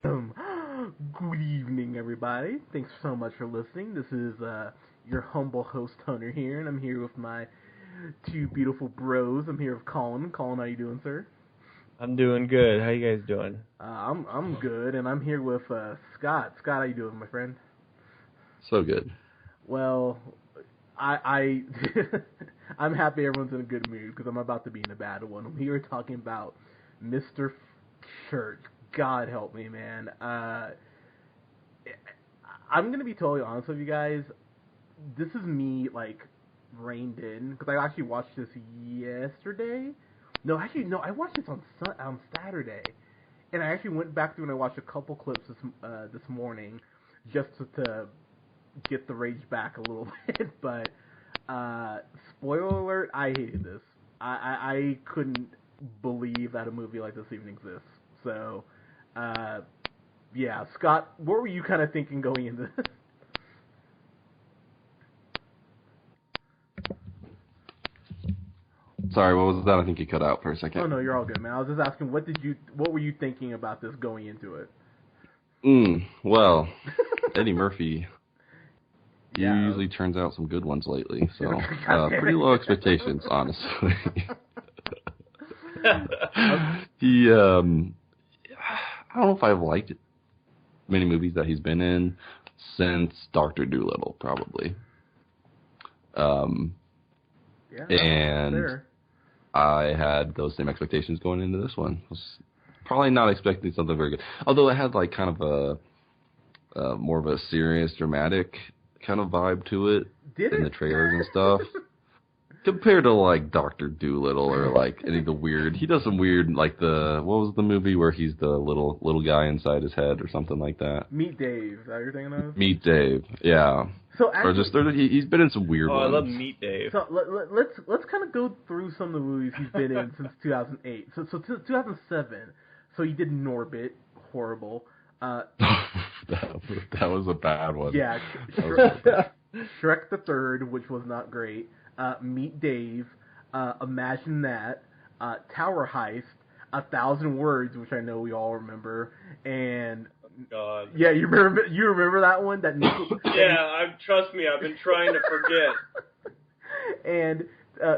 Good evening, everybody. Thanks so much for listening. This is your humble host, Hunter, here, and I'm here with my two beautiful bros. I'm here with Colin. Colin, how you doing, sir? I'm doing good. How you guys doing? I'm good, and I'm here with Scott. Scott, how you doing, my friend? So good. Well, I I'm happy everyone's in a good mood because I'm about to be in a bad one. We were talking about Mr. Church. God help me, man. I'm gonna be totally honest with you guys. This is me reined in because I actually watched this yesterday. No, I watched this on Saturday, and I actually went back through and I watched a couple clips this morning just to get the rage back a little bit. But spoiler alert, I hated this. I couldn't believe that a movie like this even exists. So. Yeah, Scott, what were you kind of thinking going into this? Sorry, what was that? I think you cut out for a second. Oh no, you're all good, man. I was just asking, what were you thinking about this going into it? Well, Eddie Murphy, he Yeah. usually turns out some good ones lately, so pretty low expectations, honestly. I don't know if I've liked many movies that he's been in since Dr. Dolittle, probably. Yeah, and fair. I had those same expectations going into this one. I was probably not expecting something very good. Although it had kind of a more of a serious, dramatic kind of vibe to it in the trailers and stuff. Compared to Dr. Dolittle or any of the weird, he does some weird what was the movie where he's the little guy inside his head or something like that? Meet Dave. Is that what you're thinking of? Meet Dave, yeah. So actually, he's been in some weird ones. I love Meet Dave. So let's kind of go through some of the movies he's been in since 2008. So 2007. So he did Norbit, horrible. that was a bad one. Yeah, Shrek the Third, which was not great. Meet Dave, Imagine That, Tower Heist, 1,000 Words, which I know we all remember, and God. Yeah, you remember that one? That trust me, I've been trying to forget. And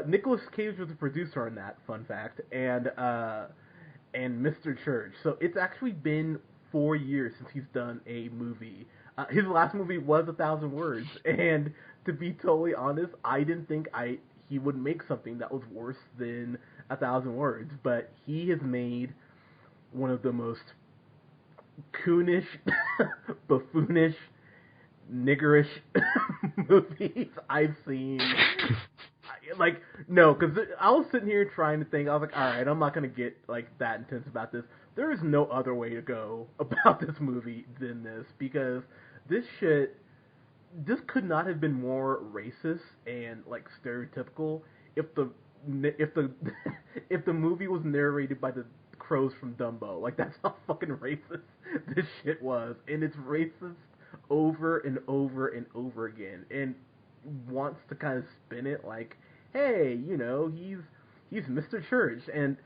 Nicolas Cage was the producer on that. Fun fact, and Mr. Church. So it's actually been 4 years since he's done a movie. His last movie was 1,000 Words, and to be totally honest, I didn't think he would make something that was worse than 1,000 Words, but he has made one of the most coonish, buffoonish, niggerish movies I've seen. No, because I was sitting here trying to think, I was like, alright, I'm not going to get that intense about this. There is no other way to go about this movie than this, because this could not have been more racist and stereotypical if the movie was narrated by the crows from Dumbo. That's how fucking racist this shit was, and it's racist over and over and over again, and wants to kind of spin it hey, he's Mr. Church, and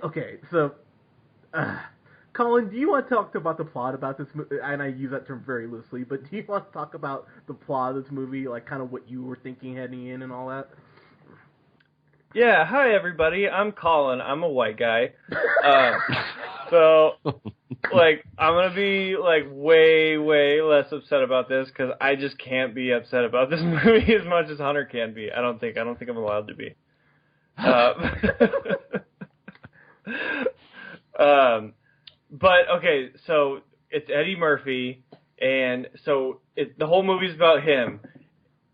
okay, so. Colin, do you want to talk about the plot about this movie? And I use that term very loosely, but do you want to talk about the plot of this movie, kind of what you were thinking heading in and all that? Yeah, hi everybody, I'm Colin, I'm a white guy. So, I'm going to be, way, way less upset about this, because I just can't be upset about this movie as much as Hunter can be. I don't think I'm allowed to be. But okay, so it's Eddie Murphy, and so the whole movie's about him.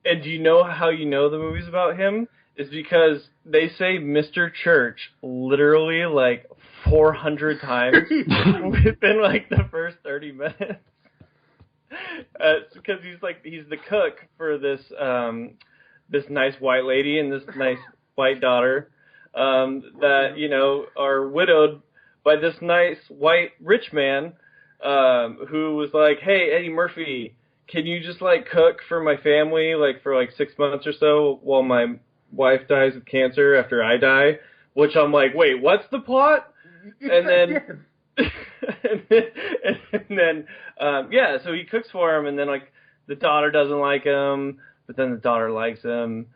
And do you know how you know the movie's about him? It's because they say Mr. Church literally 400 times within the first 30 minutes. It's because he's the cook for this nice white lady and this nice white daughter that are widowed by this nice white rich man who was like, hey, Eddie Murphy, can you just cook for my family for 6 months or so while my wife dies of cancer after I die? Which I'm like, wait, what's the plot? And then and then so he cooks for him, and then like the daughter doesn't like him, but then the daughter likes him,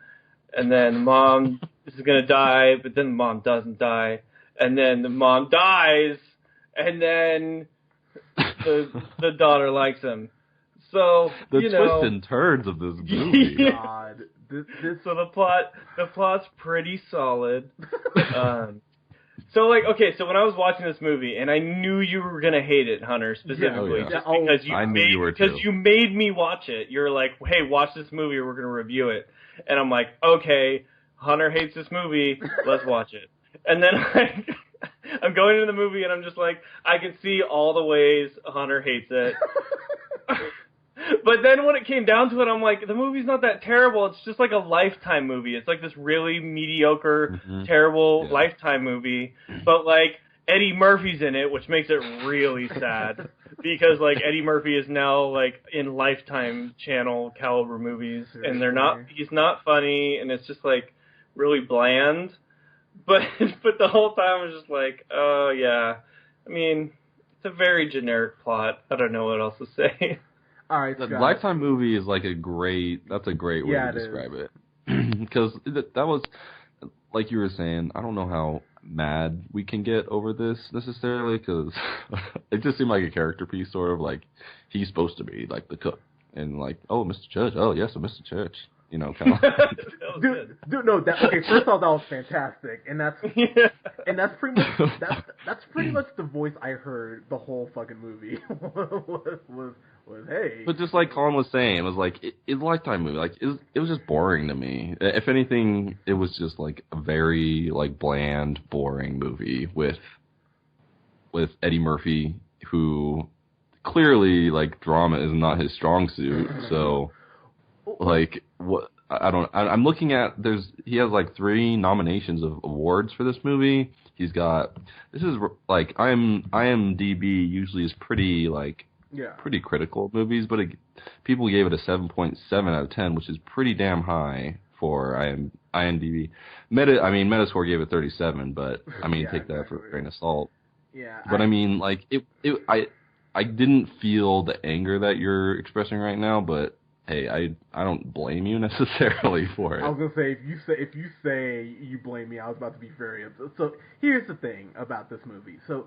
and then the mom is gonna die, but then the mom doesn't die, and then the mom dies, and then the daughter likes him. So the twists and turns of this movie. God, so the plot's pretty solid. So like, okay, so when I was watching this movie, and I knew you were gonna hate it, Hunter, specifically, just because you made me watch it. You're like, hey, watch this movie, or we're gonna review it, and I'm like, okay, Hunter hates this movie, let's watch it. And then I'm going into the movie, and I'm just like, I can see all the ways Hunter hates it. But then when it came down to it, I'm like, the movie's not that terrible. It's just like a Lifetime movie. It's like this really mediocre, terrible Lifetime movie. But like Eddie Murphy's in it, which makes it really sad because like Eddie Murphy is now like in Lifetime channel caliber movies, and he's not funny, and it's just like really bland. But the whole time I was just like, oh yeah, I mean, it's a very generic plot. I don't know what else to say. All right, the Lifetime movie is like that's a great way to describe it. Because that was, like you were saying, I don't know how mad we can get over this necessarily, because it just seemed like a character piece, sort of like he's supposed to be like the cook, and like, oh, Mr. Church, oh yes, Mr. Church, you know, kind of. Dude, no, okay. First off, that was fantastic, and that's pretty much the voice I heard the whole fucking movie was hey. But just like Colin was saying, it was like it's a Lifetime movie. Like it was just boring to me. If anything, it was just like a very like bland, boring movie with Eddie Murphy, who clearly like drama is not his strong suit. So like what. I'm looking at, he has like 3 nominations of awards for this movie. He's got, this is like, IMDb usually is pretty critical of movies, but people gave it a 7.7 out of 10, which is pretty damn high for IMDb. Metascore gave it 37, but I mean, take that for a grain of salt. Yeah. But I mean, like, I didn't feel the anger that you're expressing right now, but hey, I don't blame you necessarily for it. I was gonna say if you say you blame me, I was about to be very upset. So here's the thing about this movie. So,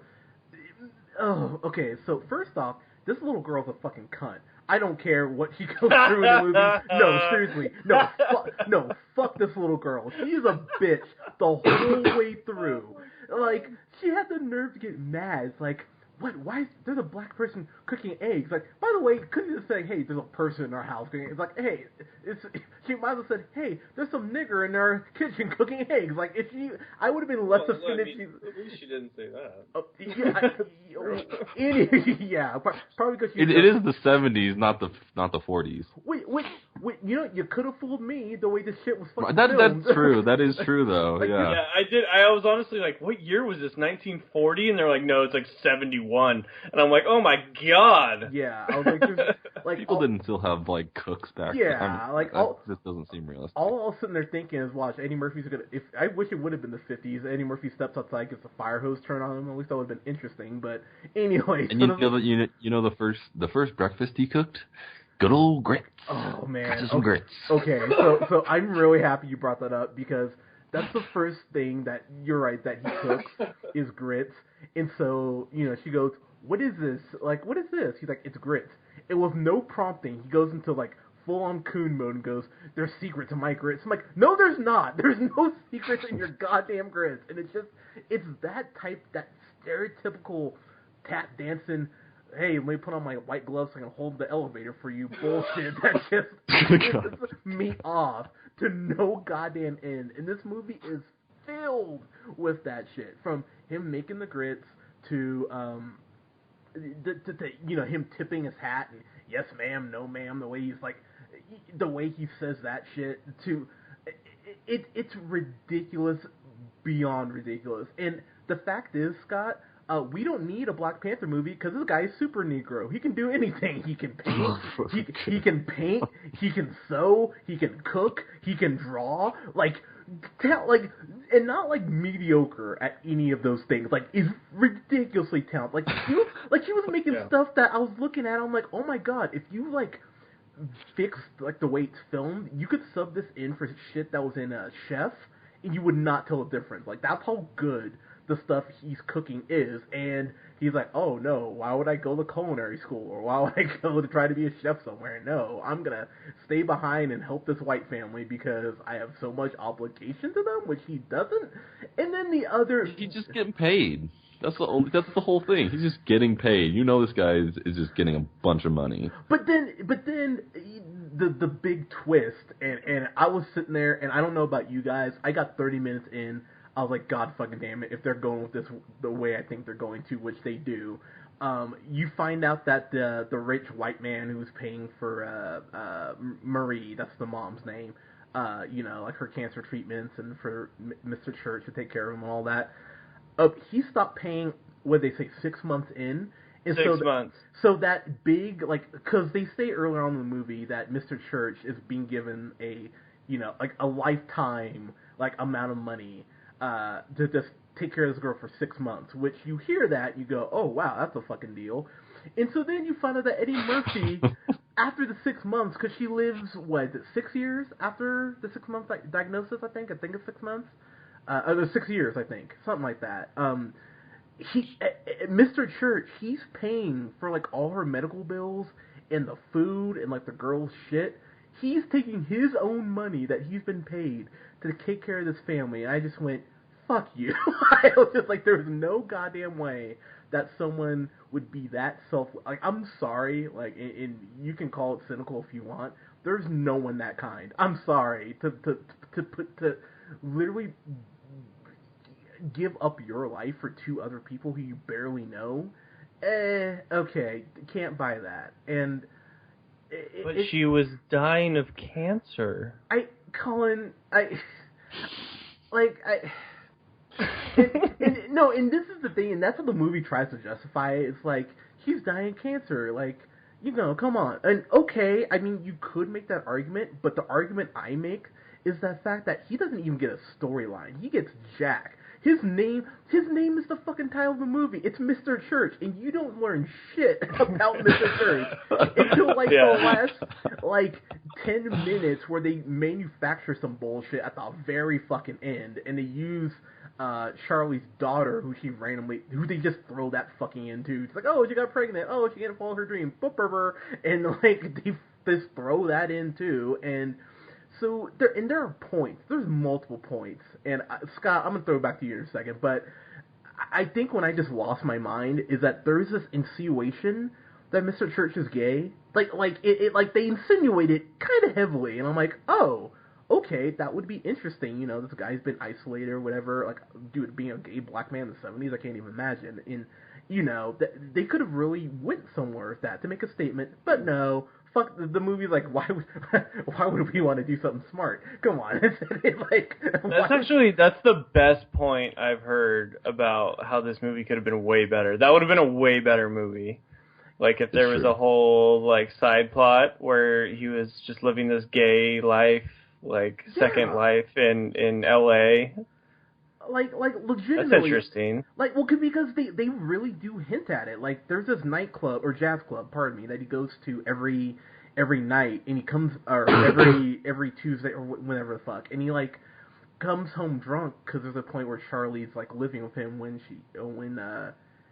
okay. So first off, this little girl's a fucking cunt. I don't care what she goes through in the movie. No, seriously, no, fuck this little girl. She's a bitch the whole way through. Like, she had the nerve to get mad. It's like, what? Why is there's a black person cooking eggs? Like, by the way, couldn't you just say, hey, there's a person in our house cooking eggs? It's like, hey, she might have said, hey, there's some nigger in our kitchen cooking eggs. Like, I would have been less offended. At least she didn't say that. Probably because it is the 70s, not the 40s. Wait, you could have fooled me the way this shit was fucking filmed. That's true. That is true, though. Like, yeah. Yeah, I did. I was honestly like, what year was this? 1940? And they're like, no, it's like 71. And I'm like, oh my god. Yeah, I was like, people didn't still have like cooks back then. Yeah, like this doesn't seem realistic. All I was sitting there thinking is, watch, Eddie Murphy's gonna. If I wish it would have been the 50s. Eddie Murphy steps outside, gets a fire hose turned on him. At least that would have been interesting. But anyway, and you know the first breakfast he cooked, good old grits. Oh man, some grits. Okay, so I'm really happy you brought that up, because that's the first thing that you're right that he cooks is grits. And so, she goes, what is this? Like, what is this? He's like, it's grits. It was no prompting. He goes into like full-on coon mode and goes, there's secrets in my grits. I'm like, no, there's not. There's no secrets in your goddamn grits. And it's that stereotypical tap dancing, hey, let me put on my white gloves so I can hold the elevator for you bullshit that just pisses me off to no goddamn end. And this movie is filled with that shit. From him making the grits to him tipping his hat and yes ma'am, no ma'am, the way he's like, the way he says that shit, to it's ridiculous beyond ridiculous. And the fact is, Scott, we don't need a Black Panther movie because this guy is super Negro. He can do anything. He can paint. He can paint. He can sew. He can cook. He can draw. and not like mediocre at any of those things. Like is ridiculously talented. Like she was making stuff that I was looking at. I'm like, oh my god, if you like fixed like the way it's filmed, you could sub this in for shit that was in Chef, and you would not tell the difference. Like that's how good the stuff he's cooking is. And he's like, oh no, why would I go to culinary school, or why would I go to try to be a chef somewhere? No, I'm gonna stay behind and help this white family because I have so much obligation to them, which he doesn't. And then the other, he's just getting paid. That's the whole thing. He's just getting paid. You know, this guy is just getting a bunch of money. But then the big twist, and I was sitting there, and I don't know about you guys, I got 30 minutes in. I was like, God fucking damn it, if they're going with this the way I think they're going to, which they do, you find out that the rich white man who's paying for Marie, that's the mom's name, like her cancer treatments and for Mr. Church to take care of him and all that, he stopped paying, what did they say, 6 months in? And 6 months. So that big, like, because they say earlier on in the movie that Mr. Church is being given a lifetime, like, amount of money to just take care of this girl for 6 months, which you hear that, you go, oh, wow, that's a fucking deal. And so then you find out that Eddie Murphy, after the 6 months, because she lives, 6 years after the 6 month diagnosis, I think it's 6 months? 6 years, I think, something like that. Mr. Church, he's paying for, like, all her medical bills and the food and, like, the girl's shit. He's taking his own money that he's been paid to take care of this family, and I just went, fuck you. I was just like, there's no goddamn way that someone would be that like, I'm sorry, like, and you can call it cynical if you want, there's no one that kind. I'm sorry, to literally give up your life for 2 other people who you barely know, okay, can't buy that. And but she was dying of cancer. Colin, and this is the thing, and that's what the movie tries to justify. It's like, she's dying of cancer, like, come on. And okay, I mean, you could make that argument, but the argument I make is the fact that he doesn't even get a storyline. He gets Jack. His name is the fucking title of the movie. It's Mr. Church, and you don't learn shit about Mr. Church until, like, the last, 10 minutes where they manufacture some bullshit at the very fucking end, and they use Charlie's daughter, who they just throw that fucking into. It's like, oh, she got pregnant. Oh, she can't follow her dream. And, like, they just throw that in, too, and so there are points. There's multiple points. And Scott, I'm gonna throw it back to you in a second. But I think when I just lost my mind is that there's this insinuation that Mr. Church is gay. Like they insinuate it kind of heavily, and I'm like, oh, okay, that would be interesting. This guy's been isolated or whatever. Like, dude, being a gay black man in the 70s, I can't even imagine. And they could have really went somewhere with that to make a statement, but no. Fuck, the movie's like, why would we want to do something smart? Come on. That's the best point I've heard about how this movie could have been way better. That would have been a way better movie. Like, if there was a whole, like, side plot where he was just living this gay life, like, second life in L.A., Like legitimately. That's interesting. Like, well, because they really do hint at it. Like, there's this nightclub, or jazz club, pardon me, that he goes to every night, and he comes, or every Tuesday, or whenever the fuck, and he, like, comes home drunk, because there's a point where Charlie's, like, living with him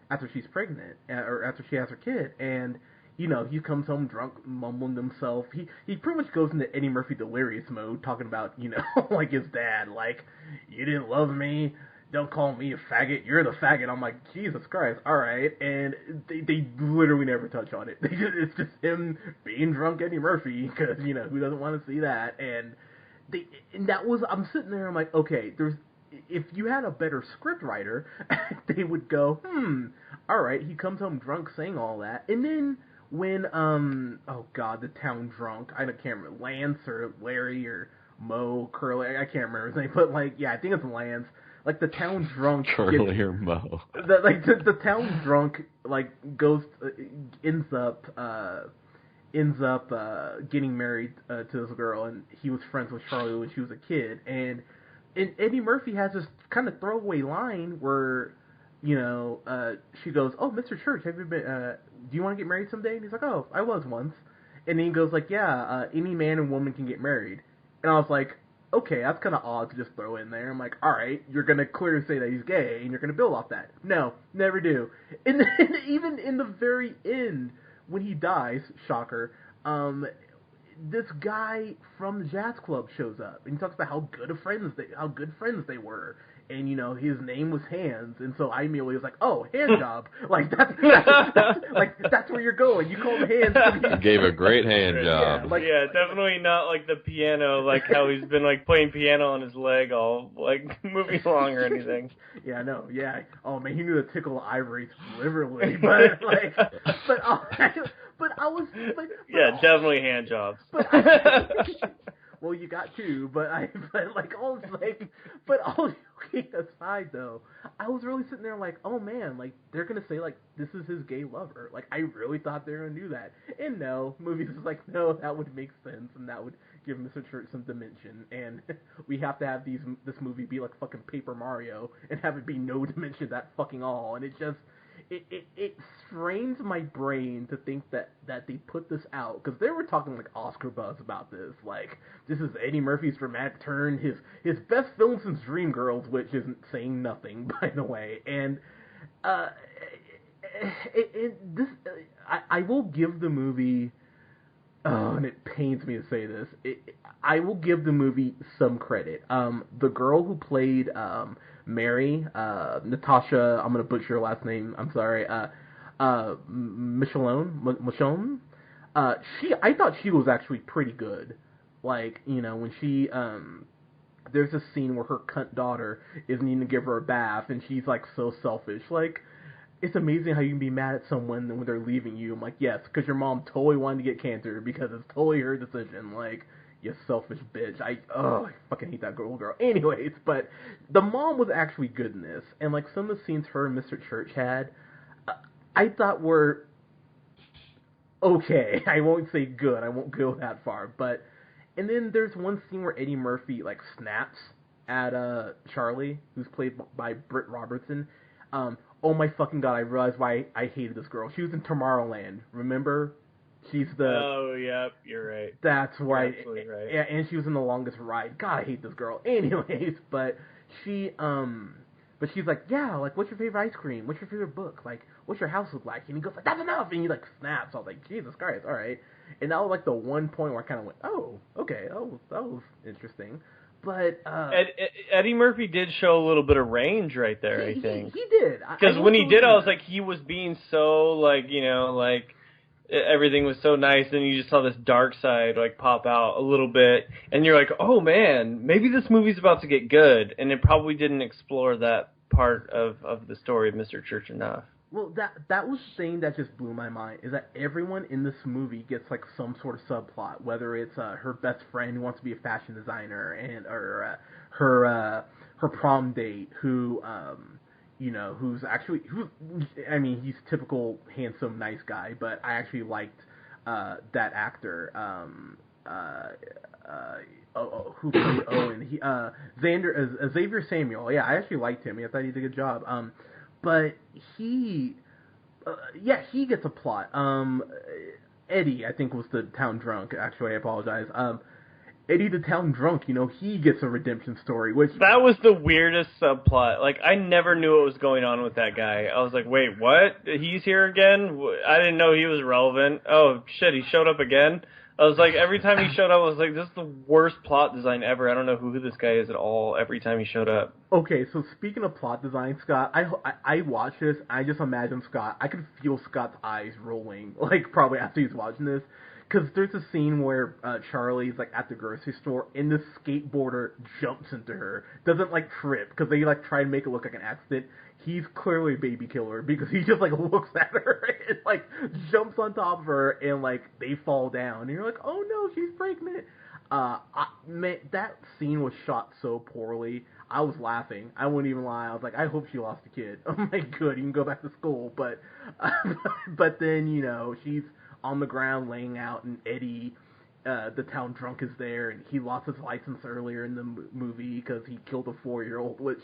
after she's pregnant, or after she has her kid, and he comes home drunk, mumbling to himself. He pretty much goes into Eddie Murphy delirious mode, talking about, like his dad, like, you didn't love me, don't call me a faggot, you're the faggot. I'm like, Jesus Christ, alright. And they literally never touch on it. It's just him being drunk Eddie Murphy, because, who doesn't want to see that? And I'm sitting there, I'm like, okay, if you had a better script writer, they would go, alright, he comes home drunk saying all that, and then when, the town drunk, I can't remember, Lance or Larry or Mo, Curly, I can't remember his name, but, like, yeah, I think it's Lance, like, the town drunk... Curly or Mo. The town drunk, like, ends up getting married to this girl, and he was friends with Charlie when she was a kid, and and Eddie Murphy has this kind of throwaway line where, she goes, "Oh, Mr. Church, have you been? Do you want to get married someday?" And he's like, "Oh, I was once." And then he goes like, "Yeah, any man and woman can get married." And I was like, okay, that's kind of odd to just throw in there. I'm like, all right, you're gonna clearly say that he's gay, and you're gonna build off that. No, never do. And then even in the very end, when he dies, shocker, this guy from the jazz club shows up, and he talks about how good friends they were, and his name was Hands, and so I immediately was like, oh, hand job, like that's where you're going. You call him Hands. You gave a great hand job. Yeah, definitely not like the piano, like how he's been like playing piano on his leg all like moving along or anything. Yeah, no, yeah. Oh man, he knew to tickle ivory liberally, but like, but I was, yeah, definitely hand jobs. Well, you got two, but all joking aside though, I was really sitting there like, oh man, like they're gonna say like this is his gay lover. Like I really thought they were gonna do that, and no, movies is like no, that would make sense, and that would give Mr. Church some dimension, and we have to have this movie be like fucking Paper Mario and have it be no dimension at fucking all, and it just. It strains my brain to think that they put this out, because they were talking like Oscar buzz about this, like this is Eddie Murphy's dramatic turn, his best film since Dreamgirls, which isn't saying nothing by the way, and I will give the movie, and it pains me to say this, I will give the movie some credit. The girl who played Mary, Natasha, I'm going to butcher her last name, I'm sorry, Michonne, I thought she was actually pretty good. Like, when she, there's a scene where her cunt daughter is needing to give her a bath, and she's, like, so selfish. Like, it's amazing how you can be mad at someone when they're leaving you. I'm like, yes, because your mom totally wanted to get cancer, because it's totally her decision. Like, you selfish bitch. I fucking hate that little girl. Anyways, but the mom was actually good in this, and like some of the scenes her and Mr. Church had, I thought were okay. I won't say good. I won't go that far. But and then there's one scene where Eddie Murphy like snaps at Charlie, who's played by Britt Robertson. Oh my fucking god! I realized why I hated this girl. She was in Tomorrowland. Remember? She's the. Oh, yeah, you're right. That's right. Absolutely right. Yeah, and she was in The Longest Ride. God, I hate this girl. Anyways, but she's like, yeah, like, what's your favorite ice cream? What's your favorite book? Like, what's your house look like? And he goes like, that's enough! And he like snaps. I was like, Jesus Christ, all right. And that was like the one point where I kind of went, oh, okay, that was interesting. But Eddie Murphy did show a little bit of range right there, I think. He did. Because when he did, I was like, he was being so like, like. Everything was so nice, and you just saw this dark side like pop out a little bit, and you're like, oh man, maybe this movie's about to get good, and it probably didn't explore that part of the story of Mr. Church enough. Well, that was the thing that just blew my mind, is that everyone in this movie gets like some sort of subplot, whether it's her best friend who wants to be a fashion designer, or her prom date who he's typical handsome nice guy, but I actually liked that actor who played Owen, Xavier Samuel. Yeah, I actually liked him. I thought he did a good job. But he gets a plot. Eddie, I think, was the town drunk. Actually, I apologize. Eddie the town drunk, he gets a redemption story, which... That was the weirdest subplot. Like, I never knew what was going on with that guy. I was like, wait, what? He's here again? I didn't know he was relevant. Oh, shit, he showed up again? I was like, every time he showed up, I was like, this is the worst plot design ever. I don't know who this guy is at all every time he showed up. Okay, so speaking of plot design, Scott, I watched this, I just imagine Scott, I could feel Scott's eyes rolling, like, probably after he's watching this. Because there's a scene where Charlie's like at the grocery store, and this skateboarder jumps into her. Doesn't like trip, because they like try and make it look like an accident. He's clearly a baby killer, because he just like looks at her and like jumps on top of her, and like they fall down. And you're like, oh no, she's pregnant. Man, that scene was shot so poorly. I was laughing. I wouldn't even lie. I was like, I hope she lost a kid. I'm like, good, you can go back to school. But then she's on the ground laying out, and Eddie the town drunk is there, and he lost his license earlier in the movie because he killed a 4-year-old, which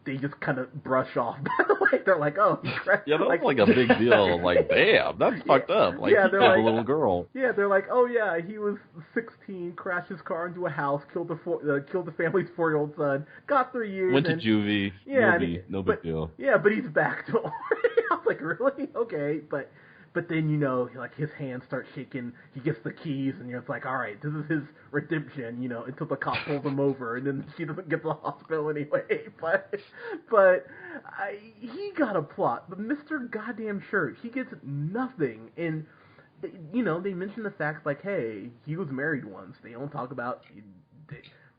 they just kind of brush off. By the way, they're like, "Oh, he crashed." Yeah, that's like a big deal. Like, damn, that's fucked up. Like, yeah, he they're killed like, a little girl. Yeah, they're like, "Oh yeah, he was 16, crashed his car into a house, killed the family's 4-year-old son, got 3 years, Went to and, juvie. yeah, no big deal. Yeah, but he's back. Don't worry." I was like, "Really? Okay," But then, like, his hands start shaking, he gets the keys, and you're just like, all right, this is his redemption, until the cop pulls him over, and then she doesn't get to the hospital anyway. But he got a plot. But Mr. Goddamn Church, he gets nothing. And, they mention the fact, like, hey, he was married once. They don't talk about,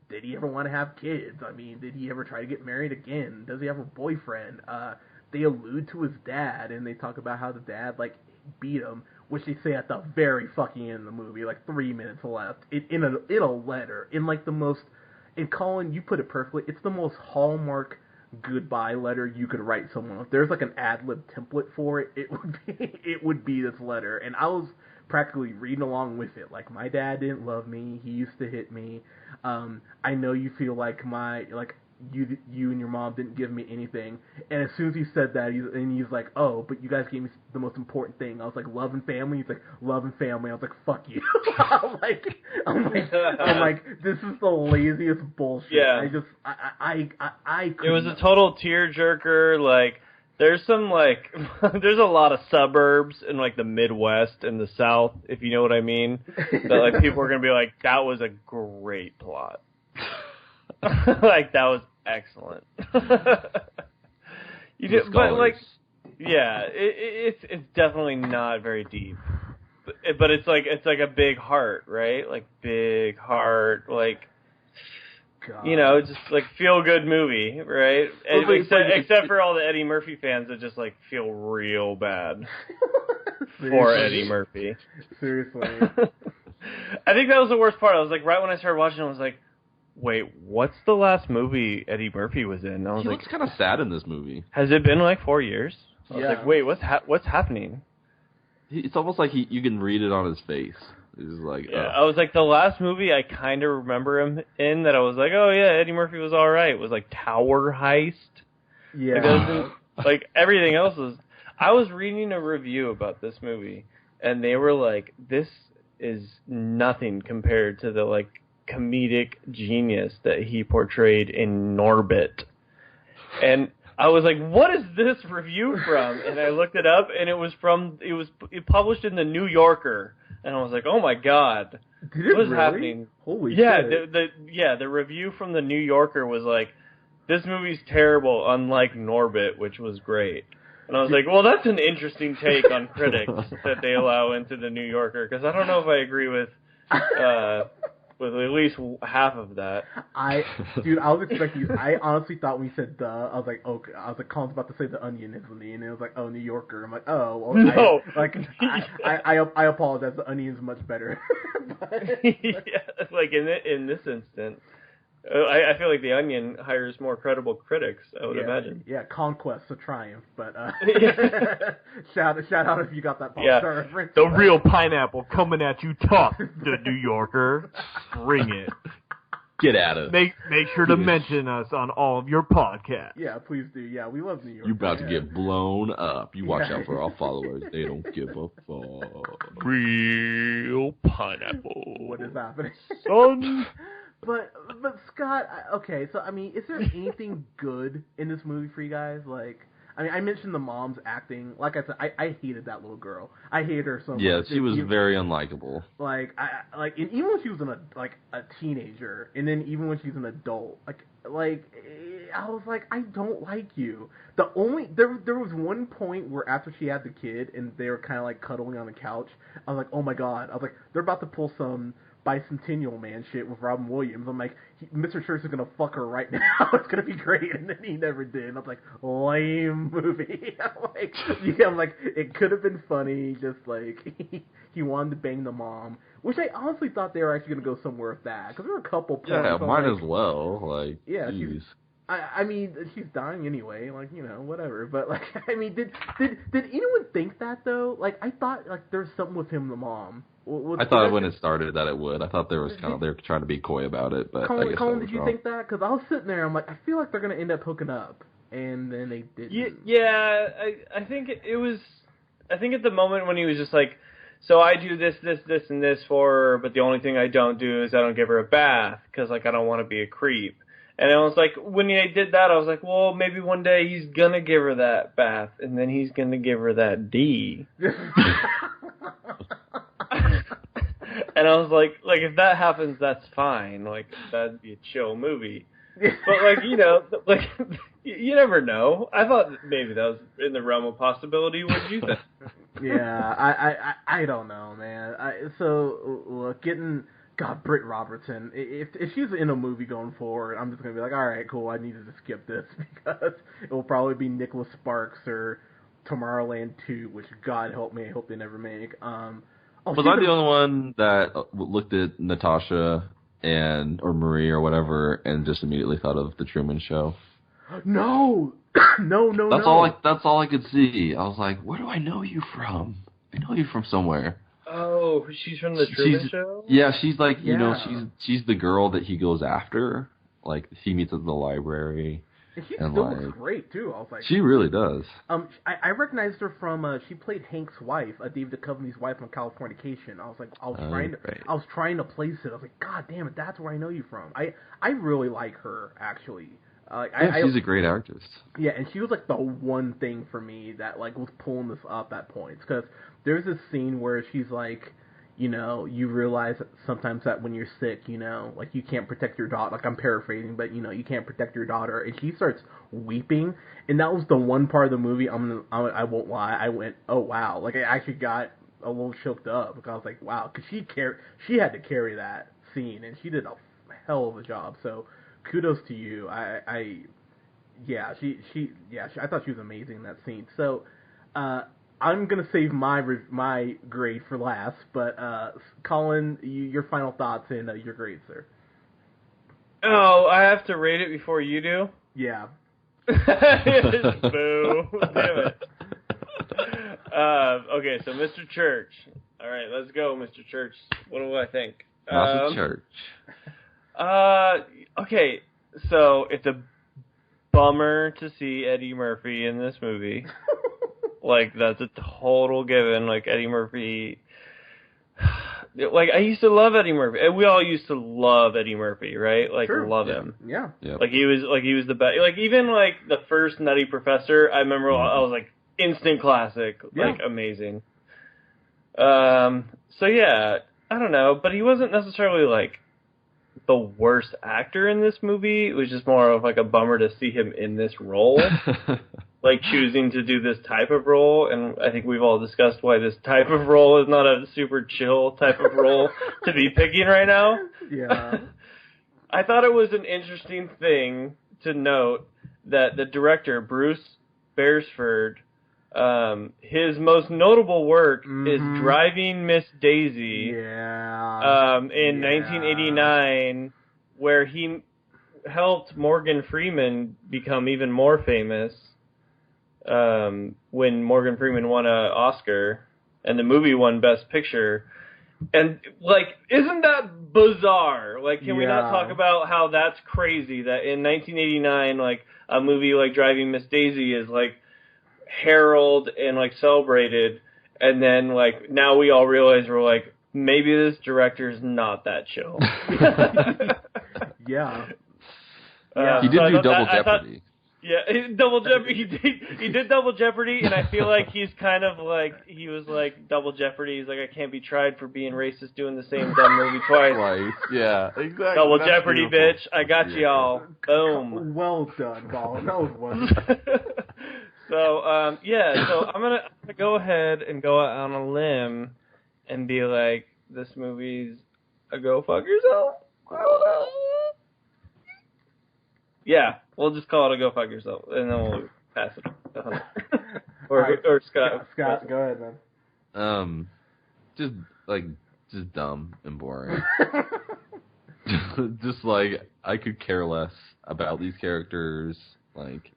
did he ever want to have kids? I mean, did he ever try to get married again? Does he have a boyfriend? They allude to his dad, and they talk about how the dad, like, beat him, which they say at the very fucking end of the movie, like 3 minutes left, in a letter, in like the most, and Colin, you put it perfectly, it's the most Hallmark goodbye letter you could write someone. If there's like an ad-lib template for it, it would be this letter, and I was practically reading along with it, like, my dad didn't love me, he used to hit me, I know you feel like you and your mom didn't give me anything. And as soon as he said that, he's like, oh, but you guys gave me the most important thing. I was like, love and family. He's like, love and family. I was like, fuck you. I'm like, this is the laziest bullshit. Yeah. I It was a total tearjerker. Like, there's some, like, there's a lot of suburbs in, like, the Midwest and the South, if you know what I mean. That, like, people are going to be like, that was a great plot. Like, that was excellent. But like, yeah, it's definitely not very deep, but it's like a big heart, right? Like, big heart, like, God. Just like feel good movie, right? Except for all the Eddie Murphy fans that just like feel real bad for Eddie Murphy. Seriously, I think that was the worst part. I was like, right when I started watching, I was like, wait, what's the last movie Eddie Murphy was in? I was he looks kind of sad in this movie. Has it been like 4 years? I was like, wait, what's happening? It's almost like you can read it on his face. He's like, yeah. I was like, the last movie I kind of remember him in that I was like, oh yeah, Eddie Murphy was all right. Was like Tower Heist. Yeah. Like everything else was. I was reading a review about this movie, and they were like, this is nothing compared to the like comedic genius that he portrayed in Norbit. And I was like, what is this review from? And I looked it up, and it was published in the New Yorker. And I was like, oh my God. What is happening? Holy shit. The review from the New Yorker was like, this movie's terrible, unlike Norbit, which was great. And I was like, well, that's an interesting take on critics that they allow into the New Yorker, because I don't know if I agree with at least half of that. I was expecting you. I honestly thought when you said I was like, okay. I was like, Colin's about to say The Onion, isn't he? And it was like, oh, New Yorker. I'm like, oh, well, no. I apologize. The Onion's much better. Yeah, like in this instance, I feel like The Onion hires more credible critics, I would imagine. Yeah, Conquest's a triumph, but shout out if you got that pop-star reference. The real pineapple coming at you tough, the New Yorker. Bring it. Get at it. Make sure to mention us on all of your podcasts. Yeah, please do. Yeah, we love New York. You're about to get blown up. You watch out for our followers. They don't give a fuck. Real pineapple. What is happening? Son. But Scott, okay, so I mean, is there anything good in this movie for you guys? Like, I mean, I mentioned the mom's acting. Like I said, I hated that little girl. I hated her so much. Yeah, she was very unlikable. Like, and even when she was a teenager, and then even when she's an adult, like I was like, I don't like you. There was one point where after she had the kid and they were kind of like cuddling on the couch, I was like, oh my God. I was like, they're about to pull some Bicentennial Man shit with Robin Williams. I'm like, Mr. Church is gonna fuck her right now. It's gonna be great, and then he never did. And I was like, lame movie. I'm like, it could have been funny. Just like he wanted to bang the mom, which I honestly thought they were actually gonna go somewhere with that, because there were a couple points. Yeah, might as well. Like, yeah, geez. I mean, she's dying anyway, like, you know, whatever. But, like, I mean, did anyone think that, though? Like, I thought, like, there's something with him and the mom. I thought when it started that it would. I thought there was they were trying to be coy about it, but I guess Colin, did you think that? Because I was sitting there, I'm like, I feel like they're going to end up hooking up. And then they didn't. Yeah, I think it was... I think at the moment when he was just like, so I do this, and this for her, but the only thing I don't do is I don't give her a bath, because, like, I don't want to be a creep. And I was like, when he did that, I was like, well, maybe one day he's going to give her that bath, and then he's going to give her that D. And I was like, if that happens, that's fine. Like, that'd be a chill movie. But, like, you know, like, you never know. I thought maybe that was in the realm of possibility. What did you think? Yeah, I don't know, man. So, look, Britt Robertson, if she's in a movie going forward, I'm just going to be like, all right, cool, I needed to skip this, because it will probably be Nicholas Sparks or Tomorrowland 2, which, God help me, I hope they never make. Was I the only one that looked at Natasha or Marie or whatever and just immediately thought of The Truman Show? No! No. That's all I could see. I was like, where do I know you from? I know you from somewhere. Oh, she's from The Truman Show? Yeah, she's like, you know, she's the girl that he goes after. Like, he meets at the library. And she still looks great, too. I was like, she really does. I recognized her from, she played Hank's wife, David Duchovny's wife on Californication. I was like, I was trying to place it. I was like, God damn it, that's where I know you from. I really like her, actually. She's a great actress. Yeah, and she was, like, the one thing for me that, like, was pulling this up at points. Because there's this scene where she's like, you know, you realize sometimes that when you're sick, you know, like, you can't protect your daughter. Like, I'm paraphrasing, but, you know, you can't protect your daughter. And she starts weeping. And that was the one part of the movie, I won't lie, I went, oh, wow. Like, I actually got a little choked up. Because I was like, wow. Because she had to carry that scene. And she did a hell of a job. So, kudos to you. I thought she was amazing in that scene. So, I'm gonna save my grade for last, but Colin, your final thoughts and your grade, sir. Oh, I have to rate it before you do? Yeah. Boo! Damn it. Okay, so Mr. Church. All right, let's go, Mr. Church. What do I think? Mr. Church. Okay, so it's a bummer to see Eddie Murphy in this movie. Like, that's a total given. Like, Eddie Murphy... Like, I used to love Eddie Murphy. And we all used to love Eddie Murphy, right? Like, sure. Love him. Yeah. Yep. Like, he was the best. Like, even, like, the first Nutty Professor, I remember I was like, instant classic. Like, amazing. So, yeah, I don't know. But he wasn't necessarily, like, the worst actor in this movie. It was just more of, like, a bummer to see him in this role. Like, choosing to do this type of role, and I think we've all discussed why this type of role is not a super chill type of role to be picking right now. Yeah. I thought it was an interesting thing to note that the director, Bruce Beresford, his most notable work is Driving Miss Daisy in 1989, where he helped Morgan Freeman become even more famous. When Morgan Freeman won an Oscar, and the movie won Best Picture. And, like, isn't that bizarre? Like, can we not talk about how that's crazy, that in 1989, like, a movie like Driving Miss Daisy is, like, heralded and, like, celebrated, and then, like, now we all realize we're like, maybe this director's not that chill. Yeah. He did do Double Jeopardy. Yeah, Double Jeopardy. He did Double Jeopardy, and I feel like he's kind of like, he was like Double Jeopardy. He's like, I can't be tried for being racist doing the same dumb movie twice. Yeah, exactly. Double Jeopardy, bitch. I got y'all. Boom. Well done, Colin. That was wonderful. So, so I'm gonna go ahead and go out on a limb and be like, this movie's a go fuck yourself. Yeah, we'll just call it a go fuck yourself, and then we'll pass it on. Or Scott. Scott, go ahead, man. Just dumb and boring. Just like I could care less about these characters, like,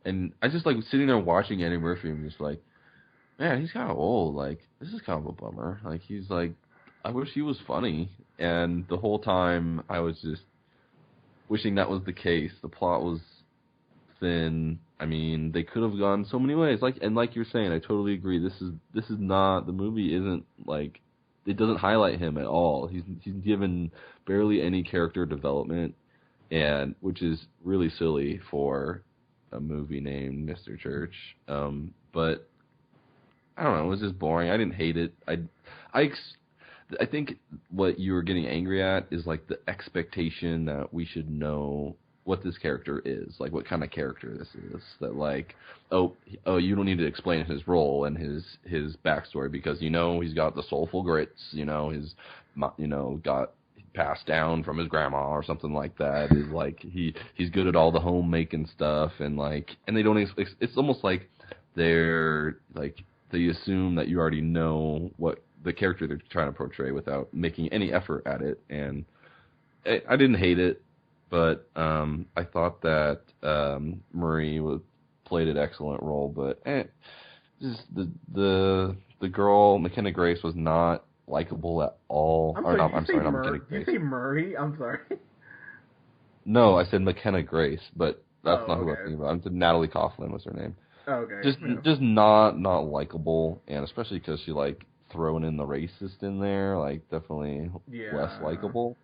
and I just like sitting there watching Eddie Murphy and just like, man, he's kind of old. Like, this is kind of a bummer. Like, he's like, I wish he was funny. And the whole time I was just wishing that was the case. The plot was thin. I mean, they could have gone so many ways. Like you're saying, I totally agree. This is not, the movie isn't like, it doesn't highlight him at all. He's given barely any character development, and which is really silly for a movie named Mr. Church. But I don't know. It was just boring. I didn't hate it. I think what you were getting angry at is like the expectation that we should know what this character is, like what kind of character this is. That like, oh, you don't need to explain his role and his backstory because he's got the soulful grits, got passed down from his grandma or something like that. Is like he's good at all the homemaking stuff and they don't. It's almost like they're like they assume that you already know what the character they're trying to portray without making any effort at it. And I didn't hate it. But I thought that Marie played an excellent role, but just the girl McKenna Grace was not likable at all. Did you say Murray? I'm sorry. No, I said McKenna Grace, but that's not who okay. I'm thinking about. I'm thinking Natalie Coughlin was her name. Okay. Just not likable, and especially because she like throwing in the racist in there, like definitely less likable.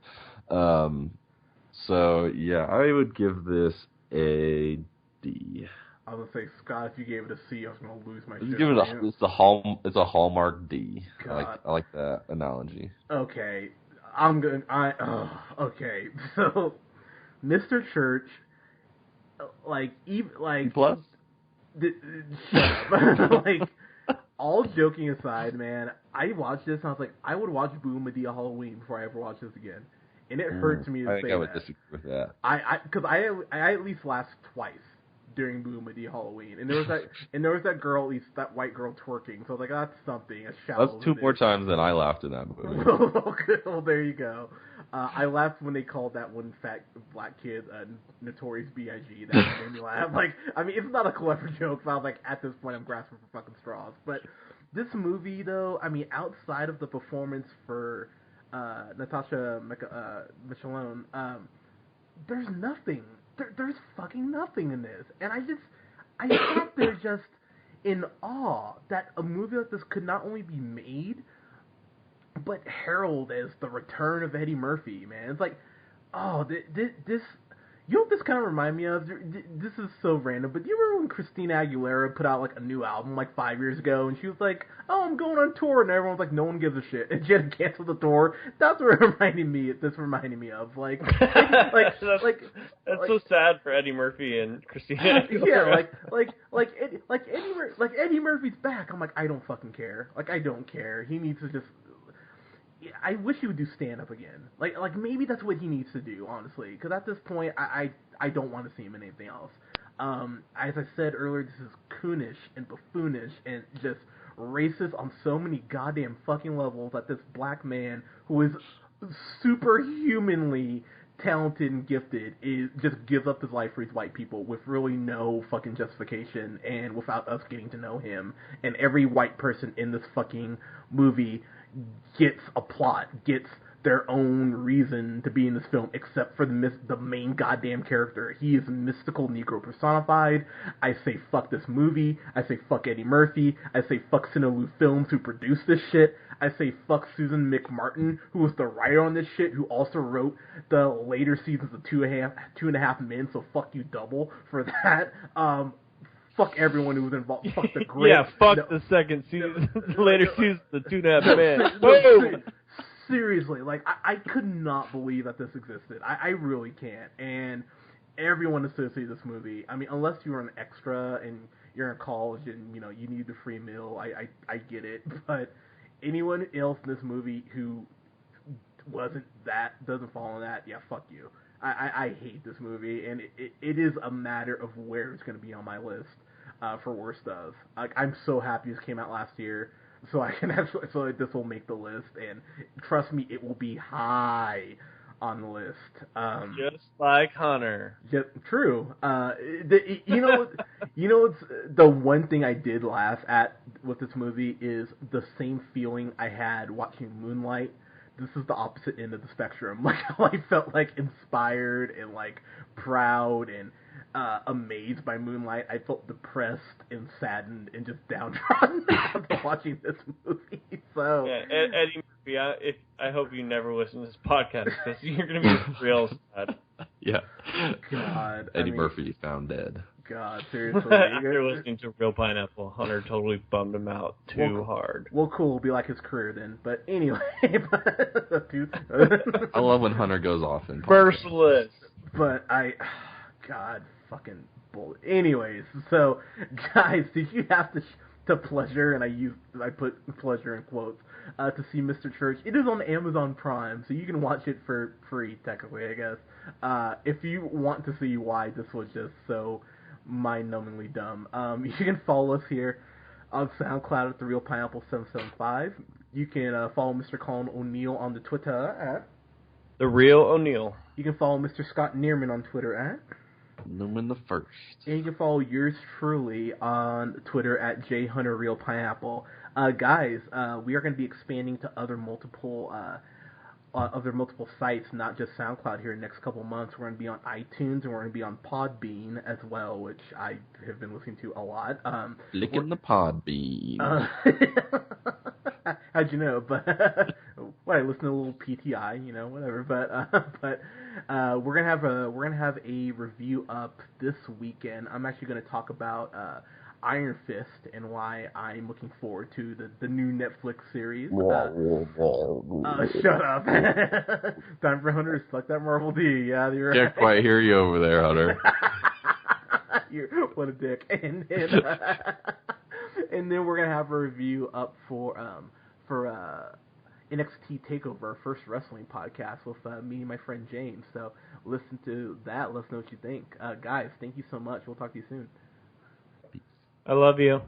So, yeah, I would give this a D. I was going to say, Scott, if you gave it a C, I was going to lose my shit. Give it it's a Hallmark D. I like that analogy. Okay. Okay. So, Mr. Church, Plus? Shut up. All joking aside, man, I watched this and I was like, I would watch Boo Madea Halloween before I ever watch this again. And it hurts me to say that. I think I would disagree with that. Because I at least laughed twice during Boo Madea Halloween, and there was that girl, at least that white girl twerking. So I was like, that's something. That's two more times than I laughed in that movie. Well, there you go. I laughed when they called that one fat black kid Notorious B.I.G. That made me laugh. It's not a clever joke, but I was like, at this point, I'm grasping for fucking straws. But this movie, though, outside of the performance for Natasha Michelon, there's nothing. There's fucking nothing in this. And I thought they're just in awe that a movie like this could not only be made, but herald as the return of Eddie Murphy, man. It's like, oh, this... You know what this kind of remind me of? This is so random, but do you remember when Christina Aguilera put out a new album 5 years ago, and she was like, "Oh, I'm going on tour," and everyone was like, "No one gives a shit," and she had to cancel the tour. That's what this reminded me of. That's so sad for Eddie Murphy and Christina Aguilera. Yeah, Eddie Murphy's back. I'm like, I don't fucking care. I don't care. He needs to just. I wish he would do stand-up again. Maybe that's what he needs to do, honestly. Because at this point, I don't want to see him in anything else. As I said earlier, this is coonish and buffoonish and just racist on so many goddamn fucking levels that this black man, who is superhumanly talented and gifted, just gives up his life for these white people with really no fucking justification and without us getting to know him. And every white person in this fucking movie gets a plot, gets their own reason to be in this film, except for the main goddamn character. He is a mystical Negro personified. I say fuck this movie. I say fuck Eddie Murphy. I say fuck Cinelou Films, who produced this shit. I say fuck Susan McMartin, who was the writer on this shit, who also wrote the later seasons of Two and a Half Men, so fuck you double for that. Fuck everyone who was involved. Fuck the great. Yeah, fuck the second season, later season, the 2.5 Men. Boom! Seriously, I could not believe that this existed. I really can't. And everyone associated this movie. Unless you were an extra and you're in college and you need the free meal, I get it. But anyone else in this movie who doesn't fall in that, yeah, fuck you. I hate this movie, and it is a matter of where it's going to be on my list for worst of. I'm so happy this came out last year, so I can so this will make the list, and trust me, it will be high on the list. Just like Hunter. Yeah, true. It's the one thing I did laugh at with this movie is the same feeling I had watching Moonlight. This is the opposite end of the spectrum. Like how I felt like inspired and like proud and amazed by Moonlight. I felt depressed and saddened and just downtrodden after watching this movie. So yeah, Eddie Murphy, I hope you never listen to this podcast because you're gonna be real sad. Yeah. God, Eddie Murphy found dead. God, seriously. After listening to Real Pineapple, Hunter totally bummed him out too hard. Well, cool. It'll be like his career then. But anyway. I love when Hunter goes off in Merciless. But God, fucking bull. Anyways, so, guys, did you have to pleasure, and I put pleasure in quotes, to see Mr. Church? It is on Amazon Prime, so you can watch it for free, technically, I guess. If you want to see why this was just so mind-numbingly dumb, you can follow us here on SoundCloud at The Real Pineapple 775. You can follow Mr. Colin O'Neill on the Twitter at The Real O'Neill. You can follow Mr. Scott Neerman on Twitter at Newman the First. And you can follow yours truly on Twitter at JHunterRealPineapple. Guys, we are going to be expanding to other multiple sites, not just SoundCloud here in the next couple months. We're going to be on iTunes and we're going to be on Podbean as well, which I have been listening to a lot. Licking the Podbean. How'd you know? But I listen to a little PTI, whatever. But we're gonna have a review up this weekend. I'm actually going to talk about Iron Fist and why I'm looking forward to the new Netflix series. Shut up. Time for Hunter to suck that Marvel D. Yeah, you're right. Can't quite hear you over there, Hunter. What a dick. And then we're gonna have a review up for NXT TakeOver, first wrestling podcast with me and my friend James. So listen to that. Let us know what you think. Guys, thank you so much. We'll talk to you soon. I love you.